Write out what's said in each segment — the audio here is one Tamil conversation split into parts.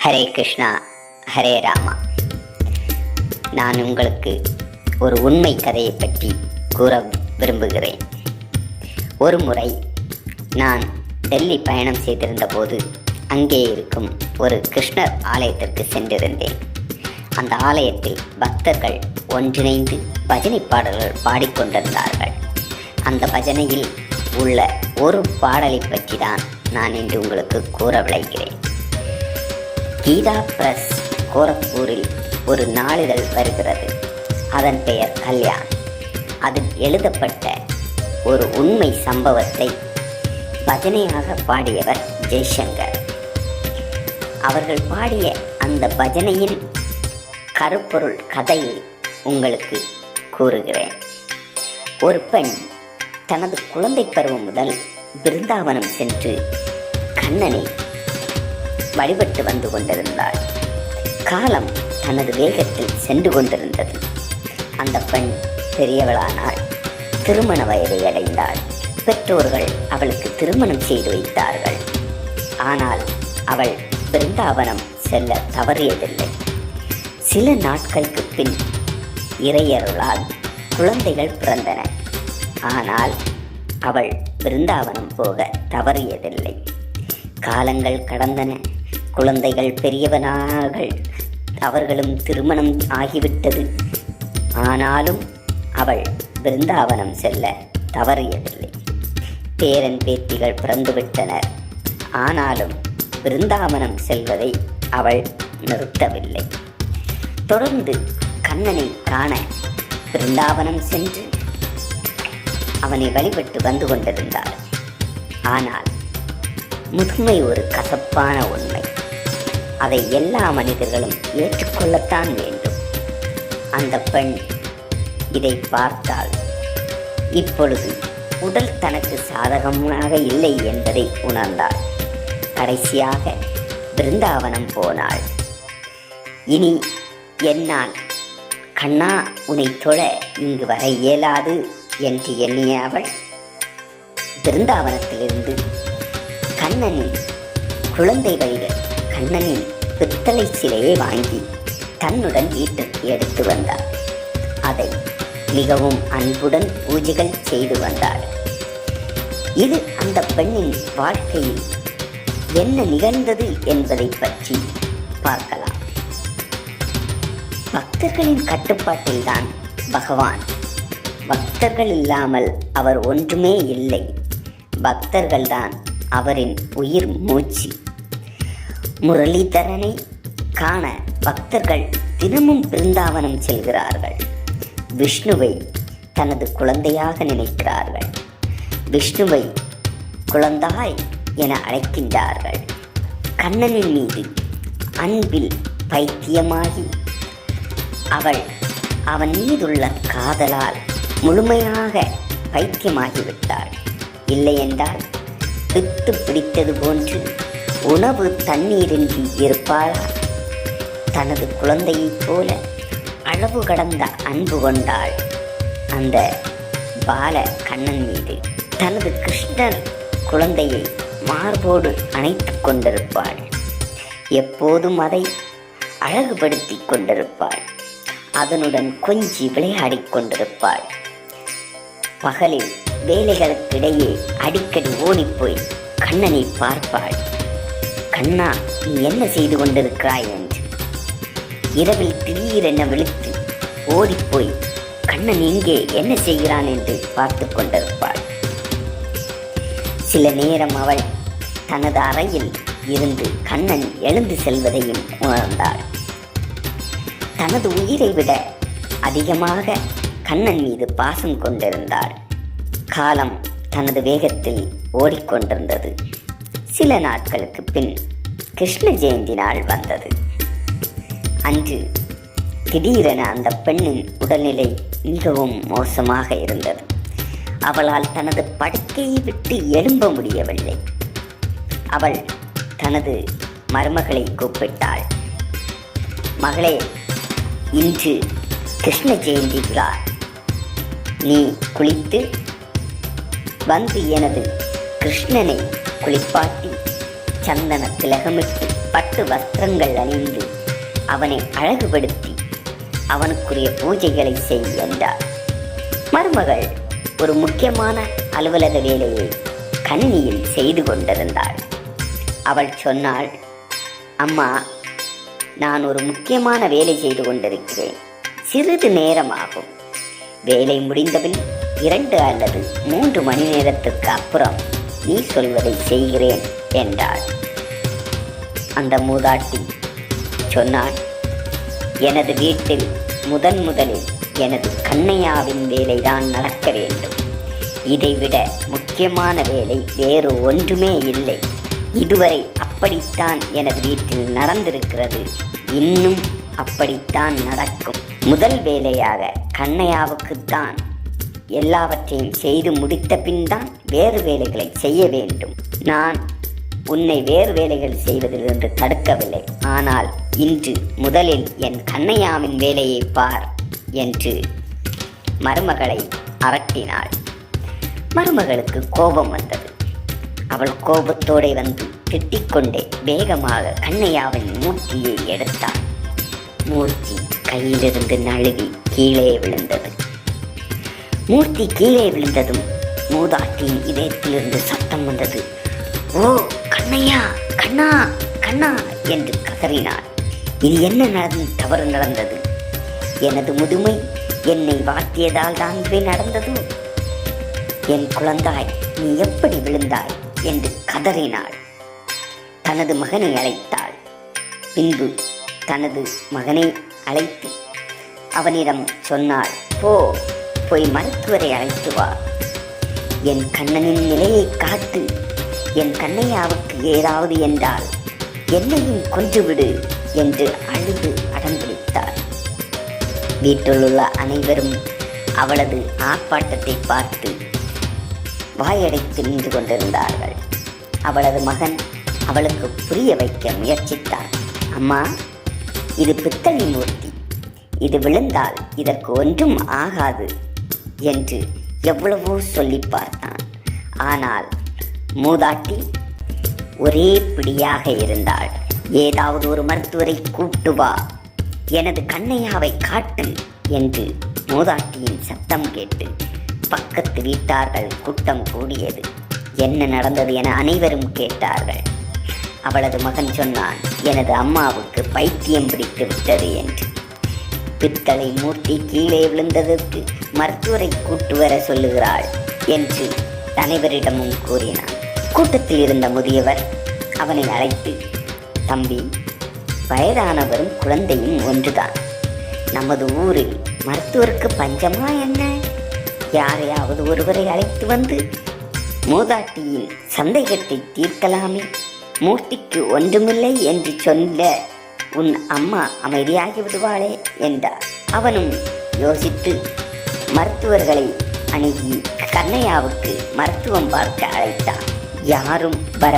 ஹரே கிருஷ்ணா, ஹரே ராமா. நான் உங்களுக்கு ஒரு உண்மை கதையை பற்றி கூற விரும்புகிறேன். ஒரு முறை நான் டெல்லி பயணம் செய்திருந்த போது அங்கே இருக்கும் ஒரு கிருஷ்ணர் ஆலயத்திற்கு சென்றிருந்தேன். அந்த ஆலயத்தில் பக்தர்கள் ஒன்றிணைந்து பஜனை பாடல்கள் பாடிக்கொண்டிருந்தார்கள். அந்த பஜனையில் உள்ள ஒரு பாடலை பற்றி தான் நான் இன்று உங்களுக்கு கூற விளைகிறேன். கீதா பிரஸ் கோரக்பூரில் ஒரு நாளிதழ் வருகிறது. அதன் பெயர் கல்யாண். அதில் எழுதப்பட்ட ஒரு உண்மை சம்பவத்தை பஜனையாக பாடியவர் ஜெய்சங்கர். அவர்கள் பாடிய அந்த பஜனையின் கருப்பொருள் கதையை உங்களுக்கு கூறுகிறேன். ஒரு பெண் தனது குழந்தை பருவம் முதல் பிருந்தாவனம் சென்று கண்ணனை வழிபட்டு வந்து கொண்டிருந்தாள். காலம் தனது வேகத்தில் சென்று கொண்டிருந்தது. அந்த பெண் பெரியவளானாள். திருமண வயதை அடைந்தாள். பெற்றோர்கள் அவளுக்கு திருமணம் செய்து வைத்தார்கள். ஆனால் அவள் பிருந்தாவனம் செல்ல தவறியதில்லை. சில நாட்களுக்கு பின் இறையருளால் குழந்தைகள் பிறந்தன. ஆனால் அவள் பிருந்தாவனம் போக தவறியதில்லை. காலங்கள் கடந்தன. குழந்தைகள் பெரியவனார்கள். அவர்களும் திருமணம் ஆகிவிட்டது. ஆனாலும் அவள் பிருந்தாவனம் செல்ல தவறியதில்லை. பேரன் பேத்திகள் பிறந்துவிட்டனர். ஆனாலும் பிருந்தாவனம் செல்வதை அவள் நிறுத்தவில்லை. தொடர்ந்து கண்ணனை காண பிருந்தாவனம் சென்று அவனை வழிபட்டு வந்து கொண்டிருந்தாள். ஆனால் முதுமை ஒரு கசப்பான உண்மை. அதை எல்லா மனிதர்களும் ஏற்றுக்கொள்ளத்தான் வேண்டும். அந்த பெண் இதை பார்த்தால் இப்பொழுது உடல் தனக்கு சாதகமாக இல்லை என்பதை உணர்ந்தாள். கடைசியாக பிருந்தாவனம் போனாள். இனி என்னால் கண்ணா உன்னை தொழ இங்கு வர இயலாது என்று எண்ணிய அவள் பிருந்தாவனத்திலிருந்து கண்ணனின் குழந்தை வழிக கண்ணனின் பித்தளை சிலையை வாங்கி தன்னுடன் வீட்டிற்கு எடுத்து வந்தார். அதை மிகவும் அன்புடன் பூஜைகள் செய்து வந்தார். இது அந்த பெண்ணின் வாழ்க்கையில் என்ன நிகழ்ந்தது என்பதை பற்றி பார்க்கலாம். பக்தர்களின் கட்டுப்பாட்டில் தான் பகவான். பக்தர்கள் இல்லாமல் அவர் ஒன்றுமே இல்லை. பக்தர்கள்தான் அவரின் உயிர் மூச்சு. முரளிதரனை காண பக்தர்கள் தினமும் பிருந்தாவனம் செல்கிறார்கள். விஷ்ணுவை தனது குழந்தையாக நினைக்கிறார்கள். விஷ்ணுவை குழந்தாய் என அழைக்கின்றார்கள். கண்ணனின் மீது அன்பில் பைத்தியமாகி அவன் மீதுள்ள காதலால் முழுமையாக பைத்தியமாகிவிட்டாள். இல்லையென்றால் பித்து பிடித்தது போன்று உணவு தண்ணீரின்றி இருப்பாளா? தனது குழந்தையைப் போல அளவு கடந்த அன்பு கொண்டாள் அந்த பால கண்ணன் மீது. தனது கிருஷ்ணர் குழந்தையை மார்போடு அணைத்து கொண்டிருப்பாள். எப்போதும் அதை அழகுபடுத்தி கொண்டிருப்பாள். அதனுடன் கொஞ்சி விளையாடிக் கொண்டிருப்பாள். பகலில் வேலைகளுக்கிடையே அடிக்கடி ஓடிப்போய் கண்ணனை பார்ப்பாள். கண்ணா, நீ என்ன செய்து கொண்டிருக்கிறாய் என்று. இரவில் திடீரென விழித்து ஓடிப்போய் கண்ணன் எங்கே என்ன செய்கிறான் என்று பார்த்து கொண்டிருப்பாள். சில நேரம் அவள் தனது அறையில் இருந்து கண்ணன் எழுந்து செல்வதையும் உணர்ந்தாள். தனது உயிரை விட அதிகமாக கண்ணன் மீது பாசம் கொண்டிருந்தாள். காலம் தனது வேகத்தில் ஓடிக்கொண்டிருந்தது. சில நாட்களுக்கு பின் கிருஷ்ண ஜெயந்தி நாள் வந்தது. அன்று திடீரென அந்த பெண்ணின் உடல்நிலை மிகவும் மோசமாக இருந்தது. அவளால் தனது படுக்கையை விட்டு எழும்ப முடியவில்லை. அவள் தனது மருமகளை கூப்பிட்டாள். மகளே, இன்று கிருஷ்ண ஜெயந்தி விழா. நீ குளித்து வந்து எனது கிருஷ்ணனை குளிப்பாட்டி சந்தன திலகமிட்டு பட்டு பட்டு வஸ்திரங்கள் அணிந்து அவனை அழகுபடுத்தி அவனுக்குரிய பூஜைகளை செய் என்றார். மருமகள் ஒரு முக்கியமான அலுவலக வேலையை கணினியில் செய்து கொண்டிருந்தாள். அவள் சொன்னாள், அம்மா, நான் ஒரு முக்கியமான வேலை செய்து கொண்டிருக்கிறேன். சிறிது நேரமாகும். வேலை முடிந்தபின் 2 அல்லது 3 மணி நேரத்துக்கு அப்புறம் நீ சொல்வதை செய்கிறேன் என்றாள். அந்த மூதாட்டி சொன்னாள், எனது வீட்டில் முதலில் எனது கண்ணையாவின் வேலைதான் நடக்க வேண்டும். இதைவிட முக்கியமான வேலை வேறு ஒன்றுமே இல்லை. இதுவரை அப்படித்தான் எனது வீட்டில் நடந்திருக்கிறது. இன்னும் அப்படித்தான் நடக்கும். முதல் வேலையாக கண்ணையாவுக்குத்தான் எல்லாவற்றையும் செய்து முடித்த பின் தான் வேறு வேலைகளை செய்ய வேண்டும். நான் உன்னை வேறு வேலைகள் செய்வதிலிருந்து தடுக்கவில்லை. ஆனால் இன்று முதலில் என் கண்ணையாவின் வேலையை பார் என்று மருமகளை அரட்டினாள். மருமகளுக்கு கோபம் வந்தது. அவள் கோபத்தோடு வந்து திட்டிக்கொண்டே வேகமாக கண்ணையாவின் மூர்த்தியை எடுத்தாள். மூர்த்தி கையிலிருந்து நழுவி கீழே விழுந்தது. மூர்த்தி கீழே விழுந்ததும் மூதாட்டியின் இதயத்திலிருந்து சத்தம் வந்தது. ஓ கண்ணையா, கண்ணா, கண்ணா என்று கதறினாள். இது என்ன தவறு நடந்தது? எனது முதுமை என்னை வாட்டியதால் தான் இவை நடந்தது. என் குழந்தாய், நீ எப்படி விழுந்தாய் என்று கதறினாள். தனது மகனை அழைத்தாள். பின்பு தனது மகனை அழைத்து அவனிடம் சொன்னாள், போய் மருத்துவரை அழைத்து வா. என் கண்ணனின் நிலையை காத்து என் கண்ணையாவுக்கு ஏதாவது என்றால் என்னையும் கொன்றுவிடு என்று அழுது அடம்பிடித்தார். வீட்டிலுள்ள அனைவரும் அவளது ஆர்ப்பாட்டத்தை பார்த்து வாயடைத்து நின்று கொண்டிருந்தார்கள். அவளது மகன் அவளுக்கு புரிய வைக்க முயற்சித்தார். அம்மா, இது பித்தளை மூர்த்தி. இது விழுந்தால் இதற்கு ஒன்றும் ஆகாது என்று எவ்வளவோ சொல்லி பார்த்தான். ஆனால் மூதாட்டி ஒரே பிடியாக இருந்தாள். ஏதாவது ஒரு மருத்துவரை கூப்பிட்டு வா, எனது கண்ணையாவை காட்டு என்று மூதாட்டியின் சத்தம் கேட்டு பக்கத்து வீட்டார்கள் கூட்டம் கூடியது. என்ன நடந்தது என அனைவரும் கேட்டார்கள். அவளது மகன் சொன்னான், எனது அம்மாவுக்கு பைத்தியம் பிடித்து விட்டது என்று. பித்தளை மூர்த்தி கீழே விழுந்ததற்கு மருத்துவரை கூட்டு வர சொல்லுகிறாள் என்று அனைவரிடமும் கூறினான். கூட்டத்தில் இருந்த முதியவர் அவனை அழைத்து, தம்பி, வயதானவரும் குழந்தையும் ஒன்றுதான். நமது ஊரில் மருத்துவருக்கு பஞ்சமா என்ன? யாரையாவது ஒருவரை அழைத்து வந்து மூதாட்டியின் சந்தேகத்தை தீர்க்கலாமே. மூர்த்திக்கு ஒன்றுமில்லை என்று சொல்ல உன் அம்மா அமைதியாகி விடுவாளே என்றார். அவனும் யோசித்து மருத்துவர்களை அணுகி கண்ணையாவுக்கு மருத்துவம் பார்க்க அழைத்தான். யாரும் வர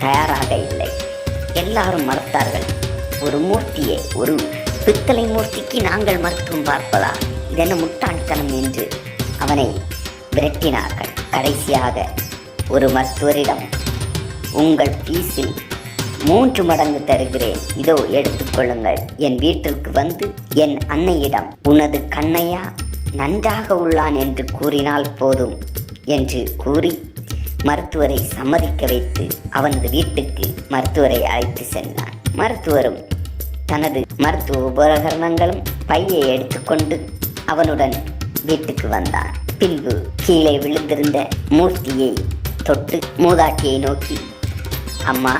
தயாராக இல்லை. எல்லாரும் மறுத்தார்கள். ஒரு மூர்த்தியை, ஒரு பித்தளை மூர்த்திக்கு நாங்கள் மருத்துவம் பார்ப்பதா? இதென்ன முட்டாள்தனம் என்று அவனை விரட்டினார்கள். கடைசியாக ஒரு மருத்துவரிடம், உங்கள் ஃபீஸில் 3 மடங்கு தருகிறேன், இதோ எடுத்துக்கொள்ளுங்கள். என் வீட்டிற்கு வந்து என் அன்னையிடம் உனது கண்ணையா நன்றாக உள்ளான் என்று கூறினால் போதும் என்று கூறி மருத்துவரை சம்மதிக்க வைத்து அவனது வீட்டுக்கு மருத்துவரை அழைத்து சென்றான். மருத்துவரும் தனது மருத்துவ உபகரணங்களும் பையை எடுத்துக்கொண்டு அவனுடன் வீட்டுக்கு வந்தான். பின்பு கீழே விழுந்திருந்த மூர்த்தியை தொட்டு மூதாட்டியை நோக்கி, அம்மா,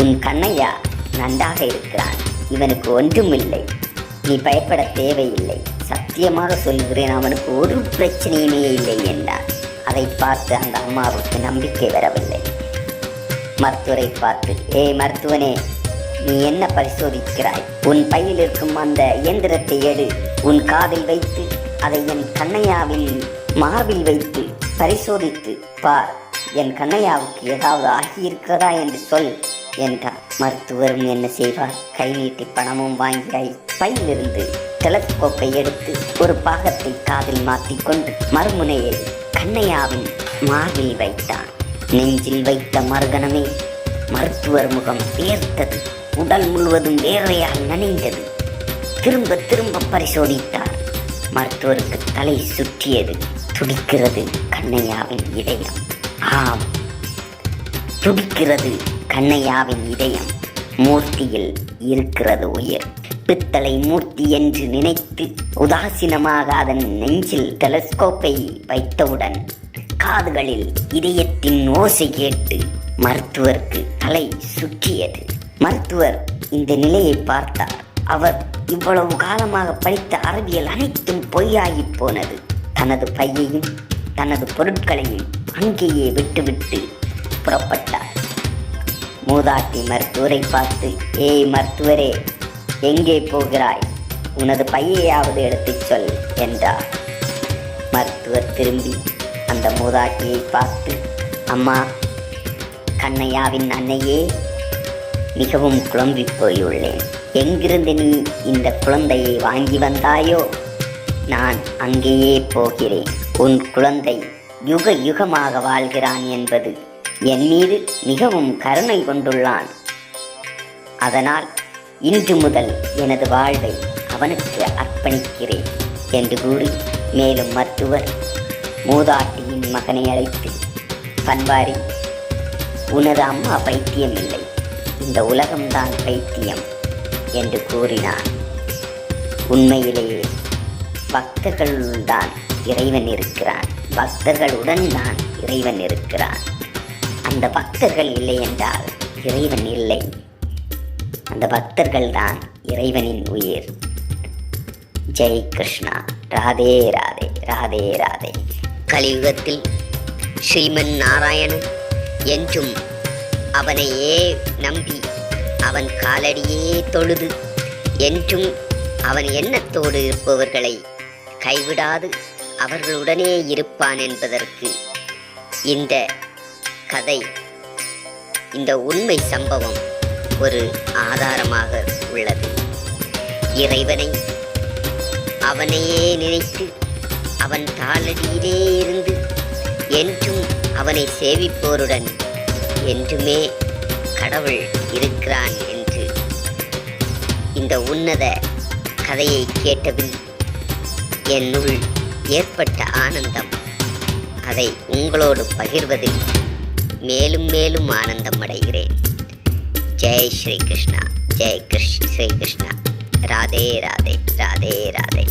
உன் கண்ணையா நன்றாக இருக்கிறான். இவனுக்கு ஒன்றுமில்லை. நீ பயப்பட தேவையில்லை. சத்தியமாக சொல்கிறேன், அவனுக்கு ஒரு பிரச்சனையுமே இல்லை என்றான். அதை பார்த்து அந்த அம்மாவுக்கு நம்பிக்கை வரவில்லை. மருத்துவரை பார்த்து, மருத்துவனே, நீ என்ன பரிசோதிக்கிறாய்? உன் பையில் இருக்கும் அந்த இயந்திரத்தை எடு. உன் காதில் வைத்து அதை என் கண்ணையாவின் மார்பில் வைத்து பரிசோதித்து பார். என் கண்ணையாவுக்கு ஏதாவது ஆகியிருக்கிறதா என்று சொல் என்றார். மருத்துவரும் என்ன செய்வார்? கை நீட்டி பணமும் வாங்கி பையிலிருந்து டெலஸ்கோப்பை எடுத்து ஒரு பாகத்தை காதில் மாற்றிக்கொண்டு மறுமுனையை கண்ணையாவின் மார்பில் வைத்தான். நெஞ்சில் வைத்த மறுகணமே மருத்துவர் முகம் வியர்த்தது. உடல் முழுவதும் வேர்வையால் நனைந்தது. திரும்ப திரும்ப பரிசோதித்தார். மருத்துவருக்கு தலை சுற்றியது. துடிக்கிறது கண்ணையாவின் இதயம். ஆம், துடிக்கிறது கண்ணையாவின் இதயம். மூர்த்தியில் இருக்கிறது உயிர். பித்தளை மூர்த்தி என்று நினைத்து உதாசீனமாக அதன் நெஞ்சில் டெலஸ்கோப்பை வைத்தவுடன் காதுகளில் இதயத்தின் ஓசை கேட்டு மருத்துவருக்கு தலை சுற்றியது. மருத்துவர் இந்த நிலையை பார்த்தார். அவர் இவ்வளவு காலமாக படித்த அறிவியல் அனைத்தும் பொய்யாகி போனது. தனது பையையும் தனது பொருட்களையும் அங்கேயே விட்டுவிட்டு புறப்பட்டார். மூதாட்டி மருத்துவரை பார்த்து, ஏய் மருத்துவரே, எங்கே போகிறாய்? உனது பையையாவது எடுத்துச் சொல் என்றார். மருத்துவர் திரும்பி அந்த மூதாட்டியை பார்த்து, அம்மா, கண்ணையாவின் அன்னையே, மிகவும் குழம்பி போயுள்ளேன். எங்கிருந்து நீ இந்த குழந்தையை வாங்கி வந்தாயோ? நான் அங்கேயே போகிறேன். உன் குழந்தை யுக யுகமாக வாழ்கிறான் என்பது என் மீது மிகவும் கருணை கொண்டுள்ளான். அதனால் இன்று முதல் எனது வாழ்வை அவனுக்கு அர்ப்பணிக்கிறேன் என்று கூறி, மேலும் மருத்துவர் மூதாட்டியின் மகனை அழைத்து, பன்வாரி, உனது அம்மா பைத்தியம் இல்லை, இந்த உலகம்தான் பைத்தியம் என்று கூறினார். உண்மையிலேயே பக்தர்களுடன் இறைவன் இருக்கிறான். பக்தர்களுடன் தான் இறைவன் இருக்கிறான். அந்த பக்தர்கள் இல்லை என்றால் இறைவன் இல்லை. அந்த பக்தர்கள் தான் இறைவனின் உயிர். ஜெய் கிருஷ்ணா. ராதே ராதே, ராதே ராதே. கலியுகத்தில் ஸ்ரீமன் நாராயணன் என்றும் அவனையே நம்பி அவன் காலடியே தொழுது என்றும் அவன் எண்ணத்தோடு இருப்பவர்களை கைவிடாது அவர்களுடனே இருப்பான் என்பதற்கு இந்த கதை, இந்த உண்மை சம்பவம் ஒரு ஆதாரமாக உள்ளது. இறைவனை அவனையே நினைத்து அவன் தாளடியிலே இருந்து என்றும் அவனை சேவிப்போருடன் என்றுமே கடவுள் இருக்கிறான் என்று இந்த உன்னத கதையை கேட்டபின் என்னுள் ஏற்பட்ட ஆனந்தம், அதை உங்களோடு பகிர்வதில் மேலும் மேலும் ஆனந்தம் அடைகிறேன். ஜெய் ஸ்ரீ கிருஷ்ணா, ஜெய் ஸ்ரீ கிருஷ்ணா. ராதே ராதே, ராதே ராதே.